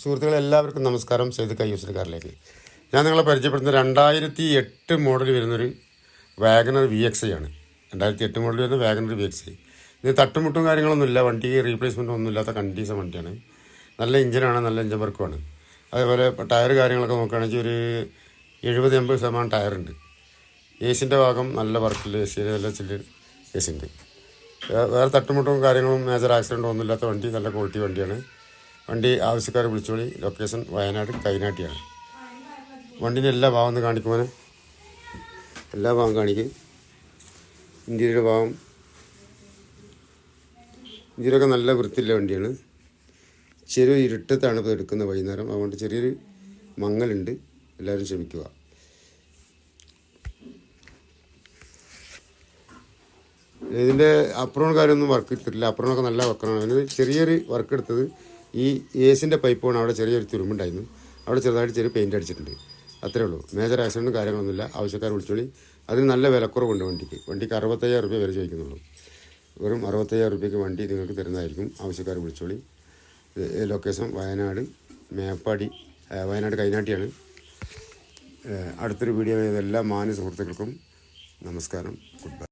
സുഹൃത്തുക്കളെ എല്ലാവർക്കും നമസ്കാരം. സെയ്ദ് കയ്യൂസിൻ്റെ കാറിലേക്ക് ഞാൻ നിങ്ങളെ പരിചയപ്പെടുത്തുന്നത് 2008 മോഡൽ വരുന്നൊരു വാഗണർ VXi ആണ്. 2008 മോഡൽ വരുന്ന വാഗണർ VXi. ഇത് തട്ടുമുട്ടും കാര്യങ്ങളൊന്നുമില്ല, വണ്ടി റീപ്ലേസ്മെൻറ്റ് ഒന്നുമില്ലാത്ത കണ്ടീഷൻ വണ്ടിയാണ്. നല്ല എഞ്ചിനാണ്, നല്ല എഞ്ചിൻ വർക്കുമാണ്. അതേപോലെ ടയർ കാര്യങ്ങളൊക്കെ നോക്കുകയാണെങ്കിൽ ഒരു 70-80% ടയറുണ്ട്. ഏസിൻ്റെ ഭാഗം നല്ല വർക്കിൽ ഏസിയിൽ നല്ല ചില്ല് ഏസി ഉണ്ട്. വേറെ തട്ടുമുട്ടും കാര്യങ്ങളും മേജർ ആക്സിഡൻറ്റോ ഒന്നുമില്ലാത്ത വണ്ടി, നല്ല ക്വാളിറ്റി വണ്ടിയാണ്. വണ്ടി ആവശ്യക്കാരെ വിളിച്ചോളി. ലൊക്കേഷൻ വയനാട് കൈനാട്ടിയാണ്. വണ്ടീൻ്റെ എല്ലാ ഭാഗം ഒന്ന് കാണിക്കുമ്പോൾ എല്ലാ ഭാഗം കാണിക്കും. ഇന്ത്യയുടെ ഭാഗം ഇന്ത്യയിലൊക്കെ നല്ല വൃത്തിയുള്ള വണ്ടിയാണ്. ചെറിയൊരു ഇരുട്ടത്താണ് ഇപ്പോൾ എടുക്കുന്ന വൈകുന്നേരം, അതുകൊണ്ട് ചെറിയൊരു മങ്ങലുണ്ട്, എല്ലാവരും ക്ഷമിക്കുക. ഇതിൻ്റെ അപ്പുറം കാര്യമൊന്നും വർക്ക് എടുത്തിട്ടില്ല. അപ്പുറമൊക്കെ നല്ല വർക്കാണ്. അതിന് ചെറിയൊരു വർക്ക് എടുത്തത് ഈ ഏസിൻ്റെ പൈപ്പാണ്. അവിടെ ചെറിയൊരു തുരുമ്പുണ്ടായിരുന്നു, അവിടെ ചെറുതായിട്ട് ചെറിയ പെയിൻറ്റ് അടിച്ചിട്ടുണ്ട്, അത്രേ ഉള്ളൂ. മേജർ ആക്സിഡൻറ്റും കാര്യങ്ങളൊന്നുമില്ല. ആവശ്യക്കാർ വിളിച്ചോളി. അതിന് നല്ല വിലക്കുറവുണ്ട് വണ്ടിക്ക്. 65,000 രൂപ വരെ ചോദിക്കുന്നുള്ളൂ. വെറും 65,000 രൂപയ്ക്ക് വണ്ടി നിങ്ങൾക്ക് തരുന്നതായിരിക്കും. ആവശ്യക്കാർ വിളിച്ചോളി. ലൊക്കേഷൻ വയനാട് മേപ്പാടി, വയനാട് കൈനാട്ടിയാണ്. അടുത്തൊരു വീഡിയോ എല്ലാ മാന്യ സുഹൃത്തുക്കൾക്കും നമസ്കാരം. Good bye.